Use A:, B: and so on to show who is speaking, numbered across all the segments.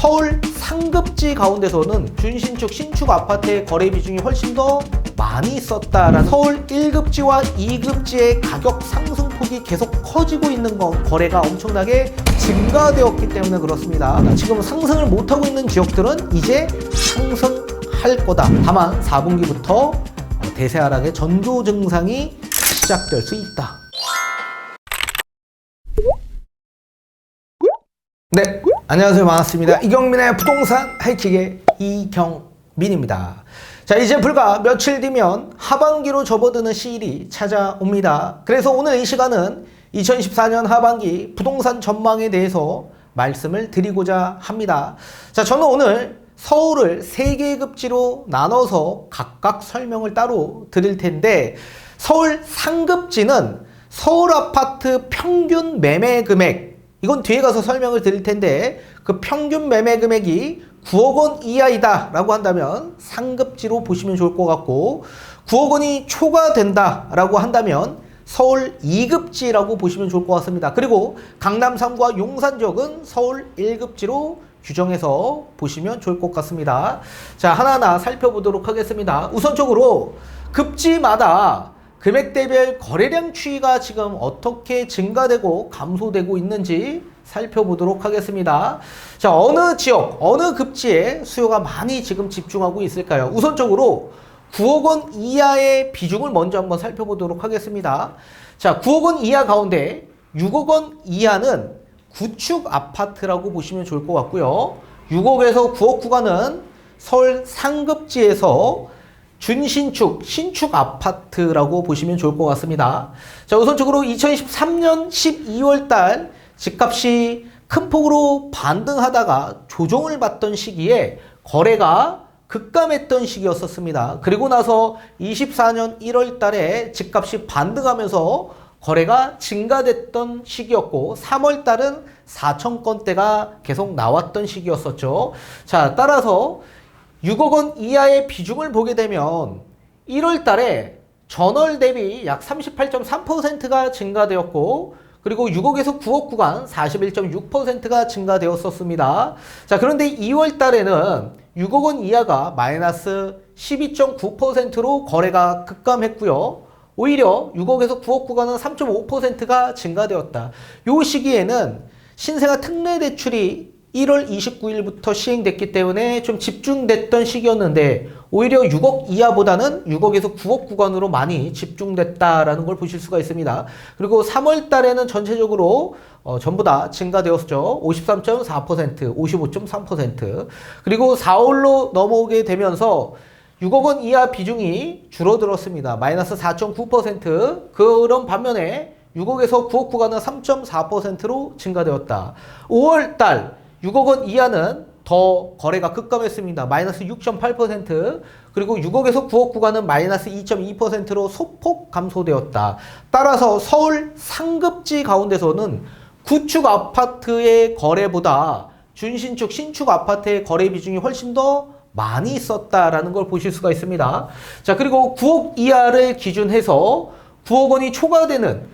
A: 서울 상급지 가운데서는 준신축, 신축 아파트의 거래 비중이 훨씬 더 많이 있었다라는, 서울 1급지와 2급지의 가격 상승폭이 계속 커지고 있는 건 거래가 엄청나게 증가되었기 때문에 그렇습니다. 지금 상승을 못하고 있는 지역들은 이제 상승할 거다. 다만 4분기부터 대세 하락의 전조 증상이 시작될 수 있다. 네, 안녕하세요. 반갑습니다. 이경민의 부동산 하이킥의 이경민입니다. 자, 이제 불과 며칠 뒤면 하반기로 접어드는 시일이 찾아옵니다. 그래서 오늘 이 시간은 2014년 하반기 부동산 전망에 대해서 말씀을 드리고자 합니다. 자, 저는 오늘 서울을 3개의 급지로 나눠서 각각 설명을 따로 드릴 텐데, 서울 상급지는 서울 아파트 평균 매매 금액, 이건 뒤에 가서 설명을 드릴 텐데, 그 평균 매매 금액이 9억 원 이하이다 라고 한다면 상급지로 보시면 좋을 것 같고, 9억 원이 초과된다 라고 한다면 서울 2급지라고 보시면 좋을 것 같습니다. 그리고 강남 3구와 용산 지역은 서울 1급지로 규정해서 보시면 좋을 것 같습니다. 자, 하나하나 살펴보도록 하겠습니다. 우선적으로 급지마다 금액대별 거래량 추이가 지금 어떻게 증가되고 감소되고 있는지 살펴보도록 하겠습니다. 자, 어느 지역, 어느 급지에 수요가 많이 지금 집중하고 있을까요? 우선적으로 9억 원 이하의 비중을 먼저 한번 살펴보도록 하겠습니다. 자, 9억 원 이하 가운데 6억 원 이하는 구축 아파트라고 보시면 좋을 것 같고요. 6억에서 9억 구간은 서울 상급지에서 준신축, 신축 아파트라고 보시면 좋을 것 같습니다. 자, 우선적으로 2013년 12월 달 집값이 큰 폭으로 반등하다가 조정을 받던 시기에 거래가 급감했던 시기였었습니다. 그리고 나서 24년 1월 달에 집값이 반등하면서 거래가 증가됐던 시기였고, 3월 달은 4천 건대가 계속 나왔던 시기였었죠. 자, 따라서 6억 원 이하의 비중을 보게 되면 1월 달에 전월 대비 약 38.3%가 증가되었고, 그리고 6억에서 9억 구간 41.6%가 증가되었었습니다. 자, 그런데 2월 달에는 6억 원 이하가 마이너스 12.9%로 거래가 급감했고요. 오히려 6억에서 9억 구간은 3.5%가 증가되었다. 이 시기에는 신생아 특례 대출이 1월 29일부터 시행됐기 때문에 좀 집중됐던 시기였는데, 오히려 6억 이하보다는 6억에서 9억 구간으로 많이 집중됐다라는 걸 보실 수가 있습니다. 그리고 3월 달에는 전체적으로 전부 다 증가되었죠. 53.4%, 55.3%. 그리고 4월로 넘어오게 되면서 6억 원 이하 비중이 줄어들었습니다. 마이너스 4.9%. 그런 반면에 6억에서 9억 구간은 3.4%로 증가되었다. 5월 달 6억 원 이하는 더 거래가 급감했습니다. 마이너스 6.8%. 그리고 6억에서 9억 구간은 마이너스 2.2%로 소폭 감소되었다. 따라서 서울 상급지 가운데서는 구축 아파트의 거래보다 준신축, 신축 아파트의 거래 비중이 훨씬 더 많이 있었다라는 걸 보실 수가 있습니다. 자, 그리고 9억 이하를 기준해서 9억 원이 초과되는,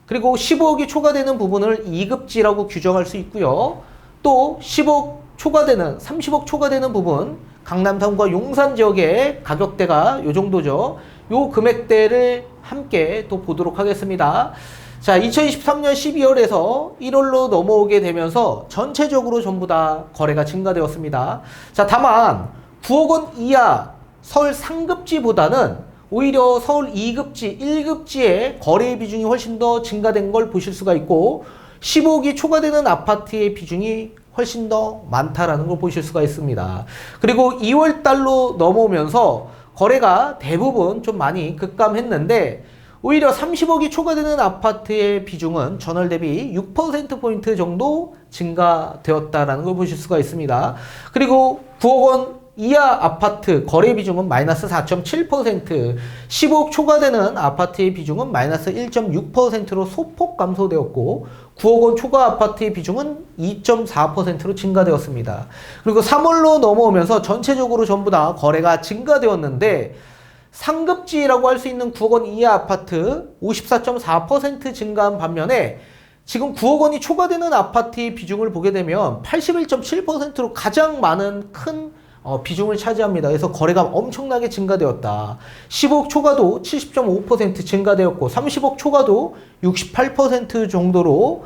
A: 그리고 15억이 초과되는 부분을 2급지라고 규정할 수 있고요. 또 10억 초과되는, 30억 초과되는 부분, 강남 3구와 용산 지역의 가격대가 이 정도죠. 요 금액대를 함께 또 보도록 하겠습니다. 자, 2023년 12월에서 1월로 넘어오게 되면서 전체적으로 전부 다 거래가 증가되었습니다. 자, 다만 9억 원 이하 서울 상급지보다는 오히려 서울 2급지, 1급지의 거래 비중이 훨씬 더 증가된 걸 보실 수가 있고, 15억이 초과되는 아파트의 비중이 훨씬 더 많다라는 걸 보실 수가 있습니다. 그리고 2월 달로 넘어오면서 거래가 대부분 좀 많이 급감했는데, 오히려 30억이 초과되는 아파트의 비중은 전월 대비 6%포인트 정도 증가되었다라는 걸 보실 수가 있습니다. 그리고 9억 원 이하 아파트 거래 비중은 마이너스 4.7%, 15억 초과되는 아파트의 비중은 마이너스 1.6%로 소폭 감소되었고, 9억 원 초과 아파트의 비중은 2.4%로 증가되었습니다. 그리고 3월로 넘어오면서 전체적으로 전부 다 거래가 증가되었는데, 상급지라고 할 수 있는 9억 원 이하 아파트 54.4% 증가한 반면에 지금 9억 원이 초과되는 아파트의 비중을 보게 되면 81.7%로 가장 많은 큰 비중을 차지합니다. 그래서 거래가 엄청나게 증가되었다. 10억 초과도 70.5% 증가되었고 30억 초과도 68% 정도로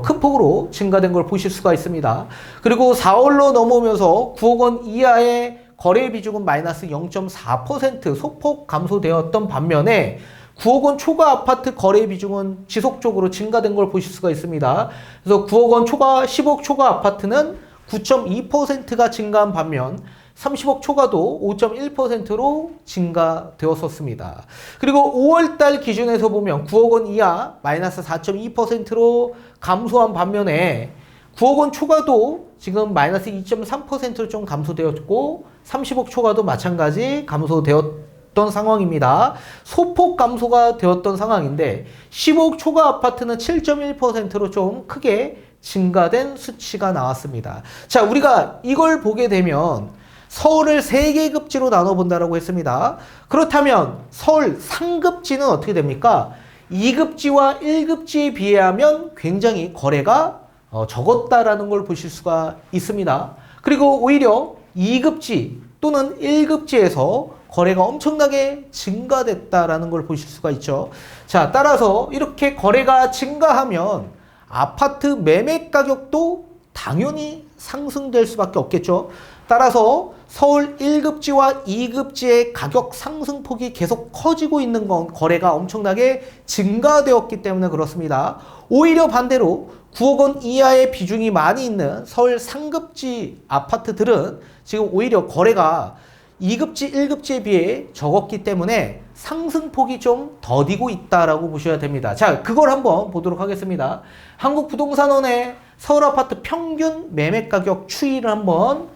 A: 큰 폭으로 증가된 걸 보실 수가 있습니다. 그리고 4월로 넘어오면서 9억 원 이하의 거래 비중은 마이너스 0.4% 소폭 감소되었던 반면에 9억 원 초과 아파트 거래 비중은 지속적으로 증가된 걸 보실 수가 있습니다. 그래서 9억 원 초과, 10억 초과 아파트는 9.2%가 증가한 반면 30억 초과도 5.1%로 증가되었었습니다. 그리고 5월달 기준에서 보면 9억 원 이하 마이너스 4.2%로 감소한 반면에 9억 원 초과도 지금 마이너스 2.3%로 좀 감소되었고 30억 초과도 마찬가지 감소되었던 상황입니다. 소폭 감소가 되었던 상황인데 10억 초과 아파트는 7.1%로 좀 크게 증가된 수치가 나왔습니다. 자, 우리가 이걸 보게 되면 서울을 3개 급지로 나눠본다라고 했습니다. 그렇다면 서울 상급지는 어떻게 됩니까? 2급지와 1급지에 비하면 굉장히 거래가 적었다라는 걸 보실 수가 있습니다. 그리고 오히려 2급지 또는 1급지에서 거래가 엄청나게 증가됐다라는 걸 보실 수가 있죠. 자, 따라서 이렇게 거래가 증가하면 아파트 매매 가격도 당연히 상승될 수밖에 없겠죠. 따라서 서울 1급지와 2급지의 가격 상승폭이 계속 커지고 있는 건 거래가 엄청나게 증가되었기 때문에 그렇습니다. 오히려 반대로 9억 원 이하의 비중이 많이 있는 서울 상급지 아파트들은 지금 오히려 거래가 2급지, 1급지에 비해 적었기 때문에 상승폭이 좀 더디고 있다라고 보셔야 됩니다. 자, 그걸 한번 보도록 하겠습니다. 한국부동산원의 서울 아파트 평균 매매 가격 추이를 한번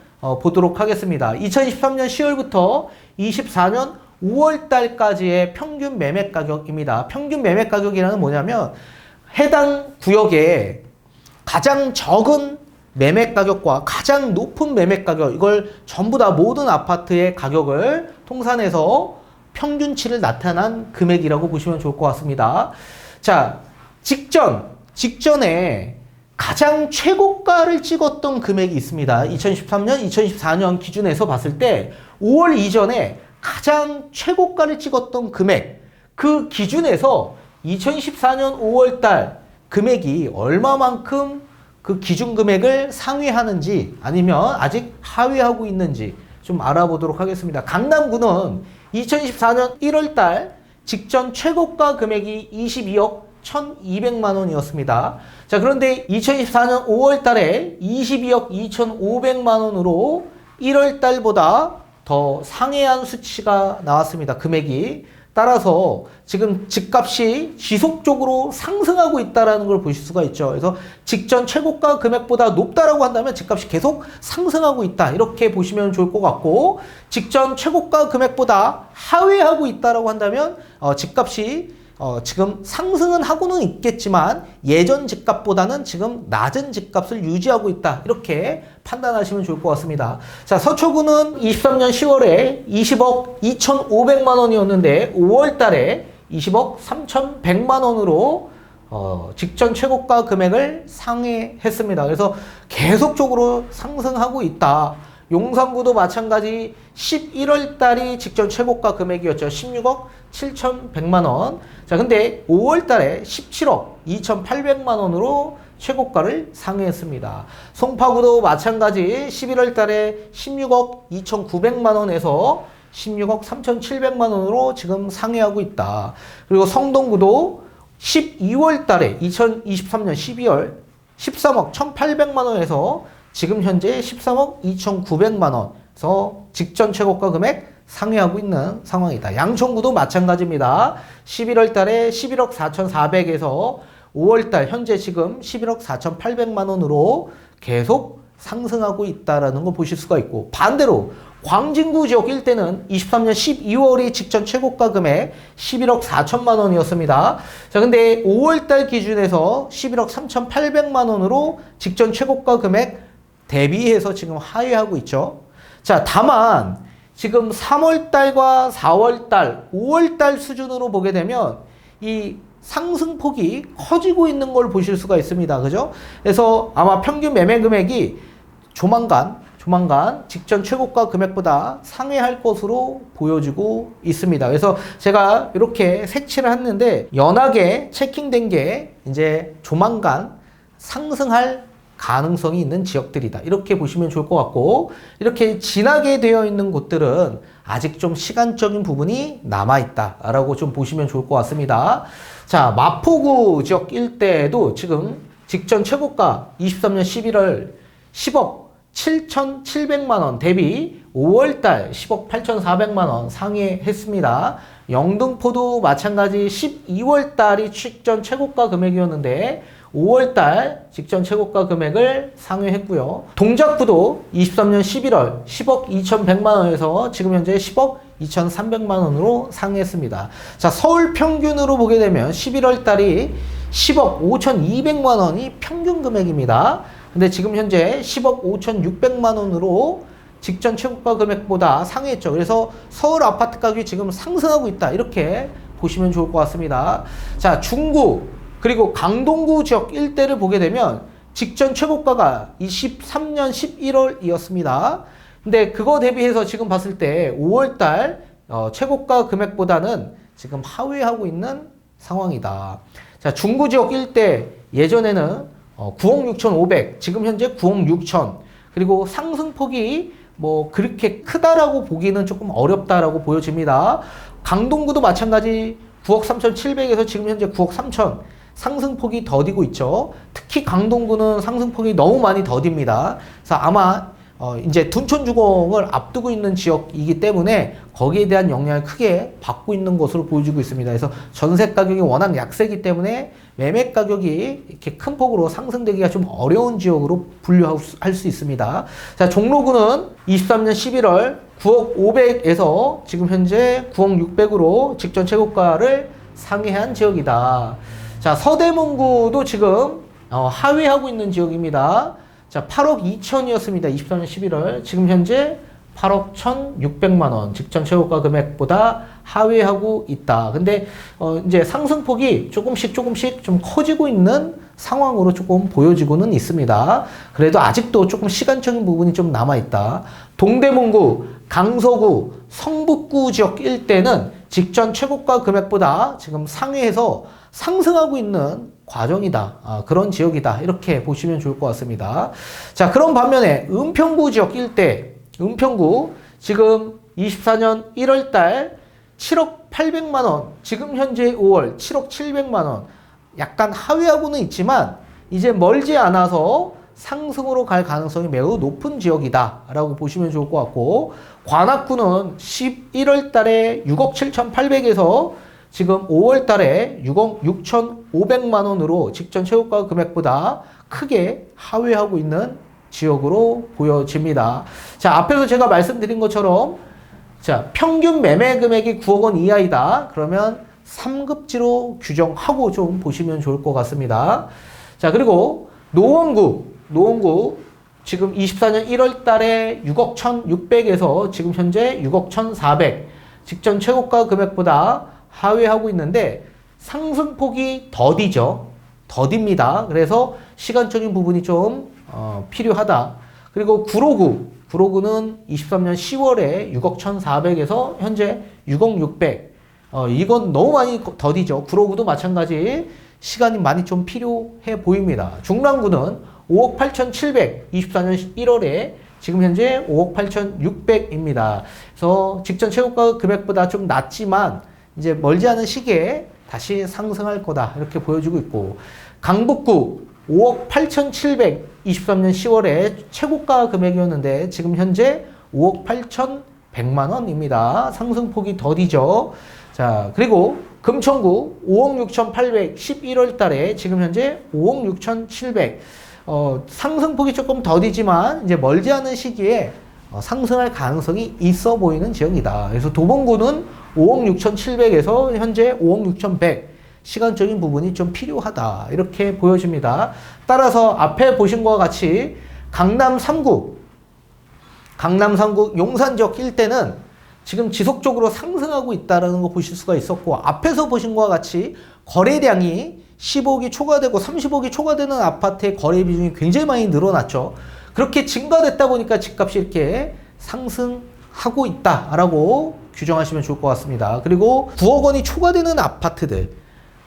A: 보도록 하겠습니다. 2023년 10월부터 24년 5월 달까지의 평균 매매 가격입니다. 평균 매매 가격이라는 뭐냐면 해당 구역에 가장 적은 매매 가격과 가장 높은 매매 가격, 이걸 전부 다 모든 아파트의 가격을 통산해서 평균치를 나타난 금액이라고 보시면 좋을 것 같습니다. 자, 직전에 가장 최고가를 찍었던 금액이 있습니다. 2013년, 2014년 기준에서 봤을 때 5월 이전에 가장 최고가를 찍었던 금액, 그 기준에서 2014년 5월 달 금액이 얼마만큼 그 기준 금액을 상회하는지 아니면 아직 하회하고 있는지 좀 알아보도록 하겠습니다. 강남구는 2024년 1월 달 직전 최고가 금액이 22억 1,200만 원이었습니다. 자, 그런데 2024년 5월 달에 22억 2,500만 원으로 1월 달보다 더 상회한 수치가 나왔습니다. 금액이. 따라서 지금 집값이 지속적으로 상승하고 있다는 걸 보실 수가 있죠. 그래서 직전 최고가 금액보다 높다라고 한다면 집값이 계속 상승하고 있다. 이렇게 보시면 좋을 것 같고, 직전 최고가 금액보다 하회하고 있다라고 한다면 집값이 지금 상승은 하고는 있겠지만 예전 집값보다는 지금 낮은 집값을 유지하고 있다. 이렇게 판단하시면 좋을 것 같습니다. 자, 서초구는 23년 10월에 20억 2,500만 원이었는데 5월 달에 20억 3,100만 원으로 직전 최고가 금액을 상회했습니다. 그래서 계속적으로 상승하고 있다. 용산구도 마찬가지 11월 달이 직전 최고가 금액이었죠. 16억 7,100만 원. 자, 근데 5월 달에 17억 2,800만 원으로 최고가를 상회했습니다. 송파구도 마찬가지 11월 달에 16억 2,900만 원에서 16억 3,700만 원으로 지금 상회하고 있다. 그리고 성동구도 12월 달에 2023년 12월 13억 1,800만 원에서 지금 현재 13억 2,900만 원에서 직전 최고가 금액 상회하고 있는 상황이다. 양천구도 마찬가지입니다. 11월 달에 11억 4,400에서 5월 달 현재 지금 11억 4,800만 원으로 계속 상승하고 있다라는 거 보실 수가 있고, 반대로 광진구 지역 일대는 23년 12월이 직전 최고가 금액 11억 4천만 원이었습니다. 자, 근데 5월 달 기준에서 11억 3,800만 원으로 직전 최고가 금액 대비해서 지금 하회하고 있죠. 자, 다만 지금 3월 달과 4월 달, 5월 달 수준으로 보게 되면 이 상승폭이 커지고 있는 걸 보실 수가 있습니다. 그죠? 그래서 아마 평균 매매 금액이 조만간 직전 최고가 금액보다 상회할 것으로 보여지고 있습니다. 그래서 제가 이렇게 색칠을 했는데 연하게 체킹된 게 이제 조만간 상승할 가능성이 있는 지역들이다. 이렇게 보시면 좋을 것 같고, 이렇게 진하게 되어 있는 곳들은 아직 좀 시간적인 부분이 남아있다라고 좀 보시면 좋을 것 같습니다. 자, 마포구 지역 일대에도 지금 직전 최고가 23년 11월 10억 7,700만 원 대비 5월달 10억 8,400만 원 상회했습니다. 영등포도 마찬가지 12월달이 직전 최고가 금액이었는데 5월달 직전 최고가 금액을 상회했고요. 동작구도 23년 11월 10억 2,100만 원에서 지금 현재 10억 2,300만 원으로 상회했습니다. 자, 서울 평균으로 보게 되면 11월 달이 10억 5,200만 원이 평균 금액입니다. 근데 지금 현재 10억 5,600만 원으로 직전 최고가 금액보다 상회했죠. 그래서 서울 아파트 가격이 지금 상승하고 있다. 이렇게 보시면 좋을 것 같습니다. 자, 중구 그리고 강동구 지역 일대를 보게 되면 직전 최고가가 23년 11월이었습니다. 근데 그거 대비해서 지금 봤을 때 5월달 최고가 금액보다는 지금 하회하고 있는 상황이다. 자, 중구 지역 일대 예전에는 9억 6,500, 지금 현재 9억 6천. 그리고 상승폭이 뭐 그렇게 크다라고 보기는 조금 어렵다라고 보여집니다. 강동구도 마찬가지 9억 3,700에서 지금 현재 9억 3천. 상승폭이 더디고 있죠. 특히 강동구는 상승폭이 너무 많이 더딥니다. 그래서 아마 이제 둔촌주공을 앞두고 있는 지역이기 때문에 거기에 대한 영향을 크게 받고 있는 것으로 보여지고 있습니다. 그래서 전세 가격이 워낙 약세이기 매매 가격이 이렇게 큰 폭으로 상승되기가 좀 어려운 지역으로 분류할 수 있습니다. 자, 종로구는 23년 11월 9억 500에서 지금 현재 9억 600으로 직전 최고가를 상회한 지역이다. 자, 서대문구도 지금 하회하고 있는 지역입니다. 자, 8억 2천이었습니다. 23년 11월. 지금 현재 8억 1,600만 원. 직전 최고가 금액보다 하회하고 있다. 근데, 이제 상승폭이 조금씩 좀 커지고 있는 상황으로 조금 보여지고는 있습니다. 그래도 아직도 조금 시간적인 부분이 좀 남아있다. 동대문구, 강서구, 성북구 지역 일대는 직전 최고가 금액보다 지금 상회해서 상승하고 있는 과정이다. 그런 지역이다. 이렇게 보시면 좋을 것 같습니다. 자, 그런 반면에 은평구 지역 일대, 은평구 지금 24년 1월 달 7억 800만 원, 지금 현재 5월 7억 700만 원. 약간 하회하고는 있지만 이제 멀지 않아서 상승으로 갈 가능성이 매우 높은 지역이다 라고 보시면 좋을 것 같고, 관악구는 11월 달에 6억 7,800에서 지금 5월 달에 6억 6,500만 원으로 직전 최고가 금액보다 크게 하회하고 있는 지역으로 보여집니다. 자, 앞에서 제가 말씀드린 것처럼 자, 평균 매매 금액이 9억 원 이하이다. 그러면 3급지로 규정하고 좀 보시면 좋을 것 같습니다. 자, 그리고 노원구 지금 24년 1월 달에 6억 1,600에서 지금 현재 6억 1,400 직전 최고가 금액보다 하회하고 있는데 상승폭이 더딥니다. 그래서 시간적인 부분이 좀 필요하다. 그리고 구로구는 23년 10월에 6억 1,400에서 현재 6억 600. 이건 너무 많이 더디죠. 구로구도 마찬가지 시간이 많이 좀 필요해 보입니다. 중랑구는 5억 8,700, 24년 1월에 지금 현재 5억 8,600입니다. 그래서 직전 최고가 금액보다 좀 낮지만 이제 멀지 않은 시기에 다시 상승할 거다. 이렇게 보여지고 있고, 강북구 5억 8,700, 23년 10월에 최고가 금액이었는데 지금 현재 5억 8,100만 원입니다. 상승폭이 더디죠. 자, 그리고 금천구 5억 6,800, 11월 달에 지금 현재 5억 6,700. 상승폭이 조금 더디지만 이제 멀지 않은 시기에 상승할 가능성이 있어 보이는 지역이다. 그래서 도봉구는 5억 6,700에서 현재 5억 6,100. 시간적인 부분이 좀 필요하다. 이렇게 보여집니다. 따라서 앞에 보신 것과 같이 강남 3구 용산 지역 일대는 지금 지속적으로 상승하고 있다는 거 보실 수가 있었고, 앞에서 보신 것과 같이 거래량이 10억이 초과되고 30억이 초과되는 아파트의 거래 비중이 굉장히 많이 늘어났죠. 그렇게 증가됐다 보니까 집값이 이렇게 상승하고 있다라고 규정하시면 좋을 것 같습니다. 그리고 9억 원이 초과되는 아파트들,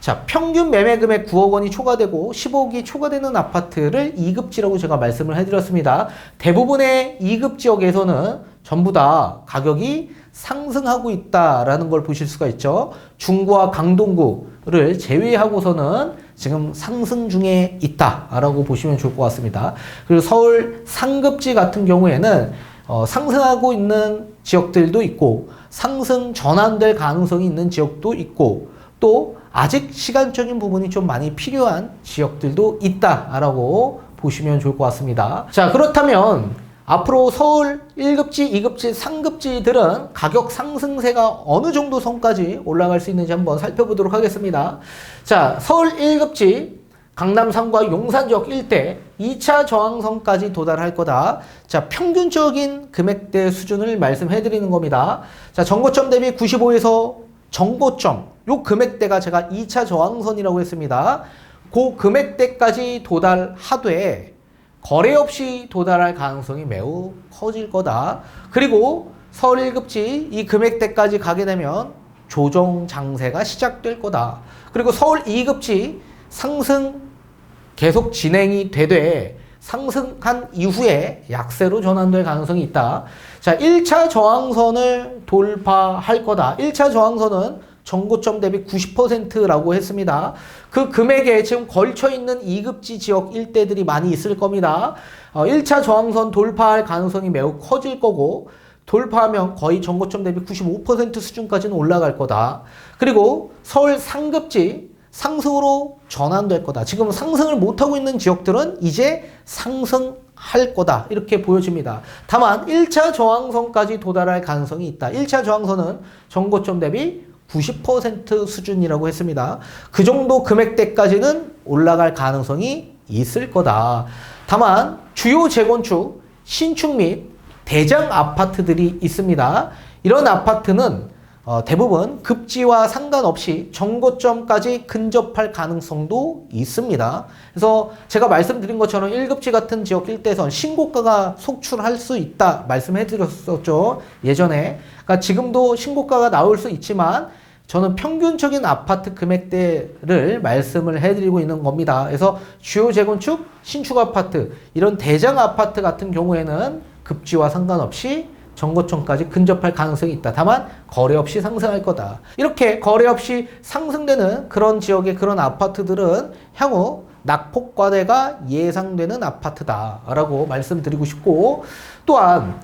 A: 자, 평균 매매 금액 9억 원이 초과되고 10억이 초과되는 아파트를 2급지라고 제가 말씀을 해드렸습니다. 대부분의 2급 지역에서는 전부 다 가격이 상승하고 있다라는 걸 보실 수가 있죠. 중구와 강동구를 제외하고서는 지금 상승 중에 있다라고 보시면 좋을 것 같습니다. 그리고 서울 상급지 같은 경우에는 상승하고 있는 지역들도 있고 상승 전환될 가능성이 있는 지역도 있고 또 아직 시간적인 부분이 좀 많이 필요한 지역들도 있다라고 보시면 좋을 것 같습니다. 자, 그렇다면 앞으로 서울 1급지, 2급지, 3급지들은 가격 상승세가 어느 정도 선까지 올라갈 수 있는지 한번 살펴보도록 하겠습니다. 자, 서울 1급지 강남 3과 용산 지역 일대 2차 저항선까지 도달할 거다. 자, 평균적인 금액대 수준을 말씀해 드리는 겁니다. 자, 정고점 대비 95에서 정고점, 요 금액대가 제가 2차 저항선이라고 했습니다. 그 금액대까지 도달하되 거래 없이 도달할 가능성이 매우 커질 거다. 그리고 서울 1급지 이 금액대까지 가게 되면 조정 장세가 시작될 거다. 그리고 서울 2급지 상승 계속 진행이 되되 상승한 이후에 약세로 전환될 가능성이 있다. 자, 1차 저항선을 돌파할 거다. 1차 저항선은 정고점 대비 90%라고 했습니다. 그 금액에 지금 걸쳐있는 2급지 지역 일대들이 많이 있을 겁니다. 1차 저항선 돌파할 가능성이 매우 커질 거고 돌파하면 거의 정고점 대비 95% 수준까지는 올라갈 거다. 그리고 서울 상급지 상승으로 전환될 거다. 지금 상승을 못하고 있는 지역들은 이제 상승할 거다. 이렇게 보여집니다. 다만 1차 저항선까지 도달할 가능성이 있다. 1차 저항선은 정고점 대비 90% 수준이라고 했습니다. 그 정도 금액대까지는 올라갈 가능성이 있을 거다. 다만 주요 재건축, 신축 및 대장 아파트들이 있습니다. 이런 아파트는 대부분 급지와 상관없이 정고점까지 근접할 가능성도 있습니다. 그래서 제가 말씀드린 것처럼 1급지 같은 지역 일대에선 신고가가 속출할 수 있다 말씀해 드렸었죠. 예전에. 그러니까 지금도 신고가가 나올 수 있지만 저는 평균적인 아파트 금액대를 말씀을 해드리고 있는 겁니다. 그래서 주요 재건축, 신축 아파트, 이런 대장 아파트 같은 경우에는 급지와 상관없이 정고점까지 근접할 가능성이 있다. 다만 거래 없이 상승할 거다. 이렇게 거래 없이 상승되는 그런 지역의 그런 아파트들은 향후 낙폭 과대가 예상되는 아파트다라고 말씀드리고 싶고, 또한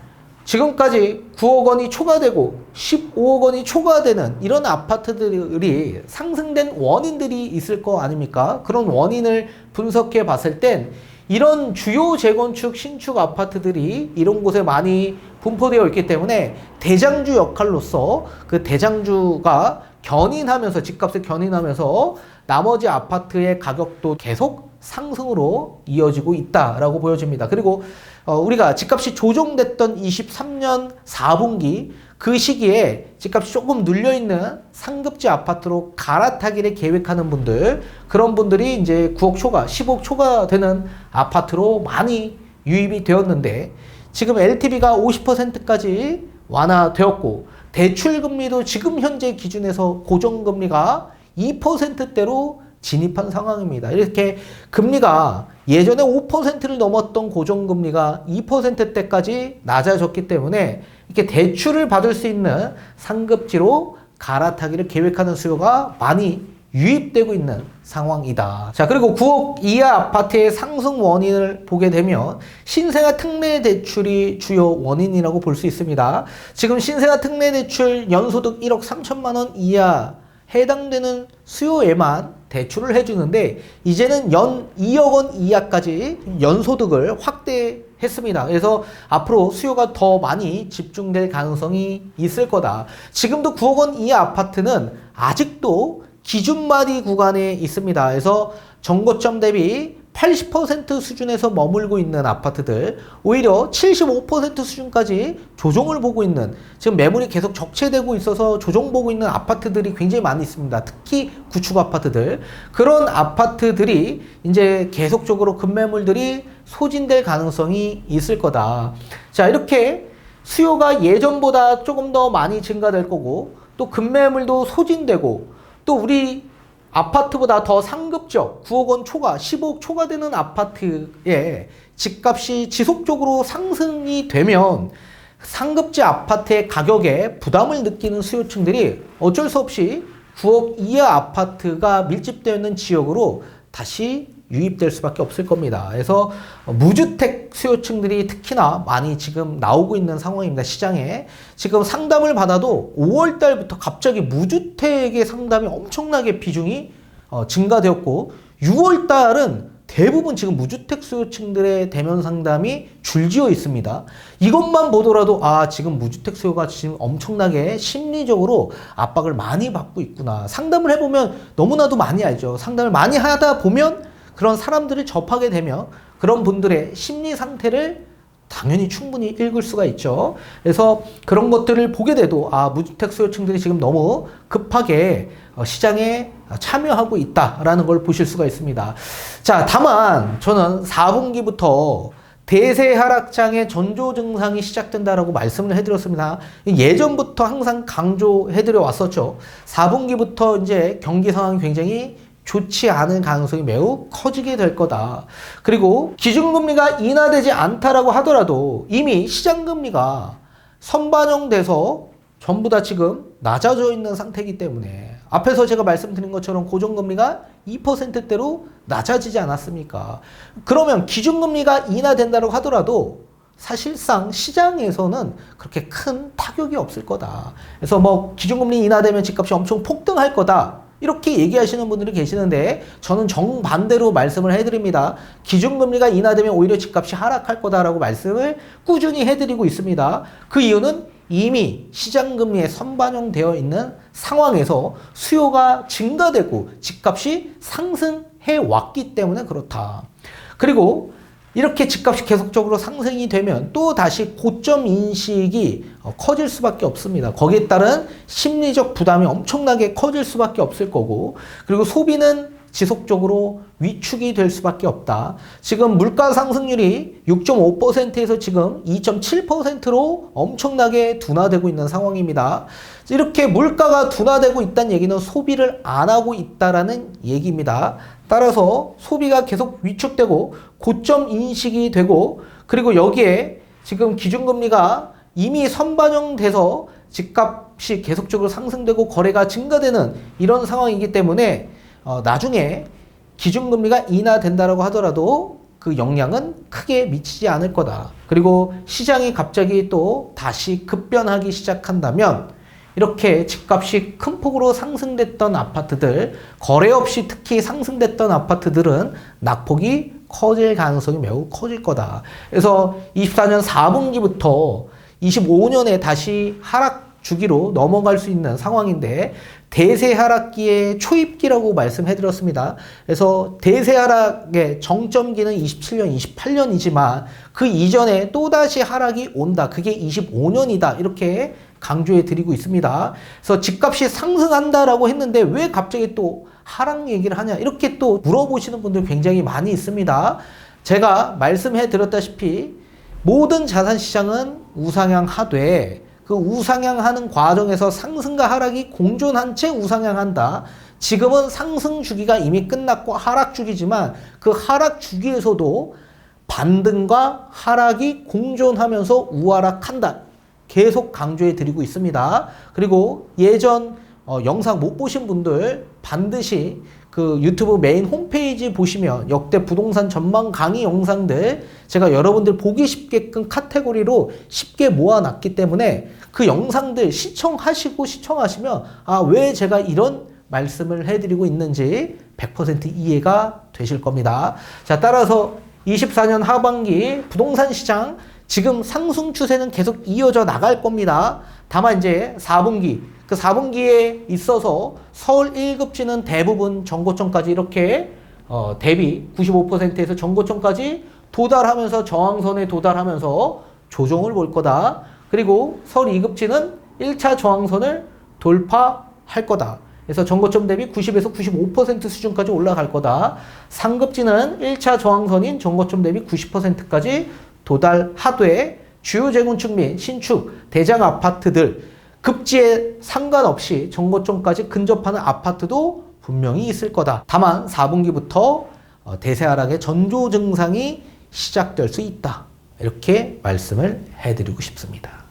A: 지금까지 9억 원이 초과되고 15억 원이 초과되는 이런 아파트들이 상승된 원인들이 있을 거 아닙니까? 그런 원인을 분석해 봤을 땐 이런 주요 재건축 신축 아파트들이 이런 곳에 많이 분포되어 있기 때문에 대장주 역할로서 그 대장주가 견인하면서 집값을 견인하면서 나머지 아파트의 가격도 계속 상승으로 이어지고 있다라고 보여집니다. 그리고 우리가 집값이 조정됐던 23년 4분기 그 시기에 집값이 조금 눌려있는 상급지 아파트로 갈아타기를 계획하는 분들, 그런 분들이 이제 9억 초과, 10억 초과 되는 아파트로 많이 유입이 되었는데 지금 LTV가 50%까지 완화되었고 대출금리도 지금 현재 기준에서 고정금리가 2%대로 진입한 상황입니다. 이렇게 금리가 예전에 5%를 넘었던 고정금리가 2%대까지 낮아졌기 때문에 이렇게 대출을 받을 수 있는 상급지로 갈아타기를 계획하는 수요가 많이 유입되고 있는 상황이다. 자, 그리고 9억 이하 아파트의 상승 원인을 보게 되면 신생아 특례 대출이 주요 원인이라고 볼 수 있습니다. 지금 신생아 특례 대출 연소득 1억 3천만 원 이하 해당되는 수요에만 대출을 해주는데 이제는 연 2억 원 이하까지 연소득을 확대했습니다. 그래서 앞으로 수요가 더 많이 집중될 가능성이 있을 거다. 지금도 9억 원 이하 아파트는 아직도 기준마디 구간에 있습니다. 그래서 정고점 대비 80% 수준에서 머물고 있는 아파트들, 오히려 75% 수준까지 조정을 보고 있는, 지금 매물이 계속 적체되고 있어서 조정 보고 있는 아파트들이 굉장히 많이 있습니다. 특히 구축 아파트들. 그런 아파트들이 이제 계속적으로 급매물들이 소진될 가능성이 있을 거다. 자, 이렇게 수요가 예전보다 조금 더 많이 증가될 거고, 또 급매물도 소진되고, 또 우리 아파트보다 더 상급적 9억 원 초과, 15억 초과되는 아파트의 집값이 지속적으로 상승이 되면 상급지 아파트의 가격에 부담을 느끼는 수요층들이 어쩔 수 없이 9억 이하 아파트가 밀집되어 있는 지역으로 다시 유입될 수밖에 없을 겁니다. 그래서 무주택 수요층들이 특히나 많이 지금 나오고 있는 상황입니다. 시장에 지금 상담을 받아도 5월 달부터 갑자기 무주택의 상담이 엄청나게 비중이 증가되었고, 6월 달은 대부분 지금 무주택 수요층들의 대면 상담이 줄지어 있습니다. 이것만 보더라도 지금 무주택 수요가 지금 엄청나게 심리적으로 압박을 많이 받고 있구나. 상담을 해보면 너무나도 많이 알죠. 상담을 많이 하다 보면 그런 사람들을 접하게 되면 그런 분들의 심리 상태를 당연히 충분히 읽을 수가 있죠. 그래서 그런 것들을 보게 돼도 무주택 수요층들이 지금 너무 급하게 시장에 참여하고 있다라는 걸 보실 수가 있습니다. 자, 다만 저는 4분기부터 대세 하락장의 전조 증상이 시작된다라고 말씀을 해드렸습니다. 예전부터 항상 강조해드려 왔었죠. 4분기부터 이제 경기 상황이 굉장히 좋지 않은 가능성이 매우 커지게 될 거다. 그리고 기준금리가 인하되지 않다라고 하더라도 이미 시장금리가 선반영돼서 전부 다 지금 낮아져 있는 상태이기 때문에, 앞에서 제가 말씀드린 것처럼 고정금리가 2%대로 낮아지지 않았습니까? 그러면 기준금리가 인하된다고 하더라도 사실상 시장에서는 그렇게 큰 타격이 없을 거다. 그래서 뭐 기준금리 인하되면 집값이 엄청 폭등할 거다, 이렇게 얘기하시는 분들이 계시는데, 저는 정반대로 말씀을 해드립니다. 기준금리가 인하되면 오히려 집값이 하락할 거다라고 말씀을 꾸준히 해드리고 있습니다. 그 이유는 이미 시장금리에 선반영되어 있는 상황에서 수요가 증가되고 집값이 상승해 왔기 때문에 그렇다. 그리고 이렇게 집값이 계속적으로 상승이 되면 또 다시 고점 인식이 커질 수밖에 없습니다. 거기에 따른 심리적 부담이 엄청나게 커질 수밖에 없을 거고, 그리고 소비는 지속적으로 위축이 될 수밖에 없다. 지금 물가 상승률이 6.5%에서 지금 2.7%로 엄청나게 둔화되고 있는 상황입니다. 이렇게 물가가 둔화되고 있다는 얘기는 소비를 안 하고 있다라는 얘기입니다. 따라서 소비가 계속 위축되고 고점 인식이 되고, 그리고 여기에 지금 기준금리가 이미 선반영돼서 집값이 계속적으로 상승되고 거래가 증가되는 이런 상황이기 때문에 나중에 기준금리가 인하된다라고 하더라도 그 영향은 크게 미치지 않을 거다. 그리고 시장이 갑자기 또 다시 급변하기 시작한다면 이렇게 집값이 큰 폭으로 상승됐던 아파트들, 거래 없이 특히 상승됐던 아파트들은 낙폭이 커질 가능성이 매우 커질 거다. 그래서 24년 4분기부터 25년에 다시 하락 주기로 넘어갈 수 있는 상황인데, 대세 하락기의 초입기라고 말씀해드렸습니다. 그래서 대세 하락의 정점기는 27년, 28년이지만 그 이전에 또다시 하락이 온다. 그게 25년이다. 이렇게 강조해 드리고 있습니다. 그래서 집값이 상승한다라고 했는데 왜 갑자기 또 하락 얘기를 하냐, 이렇게 또 물어보시는 분들 굉장히 많이 있습니다. 제가 말씀해 드렸다시피 모든 자산시장은 우상향하되 그 우상향하는 과정에서 상승과 하락이 공존한 채 우상향한다. 지금은 상승 주기가 이미 끝났고 하락 주기지만 그 하락 주기에서도 반등과 하락이 공존하면서 우하락한다. 계속 강조해 드리고 있습니다. 그리고 예전 영상 못 보신 분들 반드시 그 유튜브 메인 홈페이지 보시면 역대 부동산 전망 강의 영상들 제가 여러분들 보기 쉽게끔 카테고리로 쉽게 모아놨기 때문에 그 영상들 시청하시면 왜 제가 이런 말씀을 해드리고 있는지 100% 이해가 되실 겁니다. 자, 따라서 24년 하반기 부동산 시장 지금 상승 추세는 계속 이어져 나갈 겁니다. 다만 이제 4분기, 그 4분기에 있어서 서울 1급지는 대부분 정고점까지 이렇게 대비 95%에서 전고점까지 도달하면서 저항선에 도달하면서 조정을 볼 거다. 그리고 설 2급지는 1차 저항선을 돌파할 거다. 그래서 전고점 대비 90에서 95% 수준까지 올라갈 거다. 3급지는 1차 저항선인 전고점 대비 90%까지 도달하되 주요 재건축 및 신축, 대장 아파트들 급지에 상관없이 전고점까지 근접하는 아파트도 분명히 있을 거다. 다만 4분기부터 대세 하락의 전조 증상이 시작될 수 있다. 이렇게 말씀을 해드리고 싶습니다.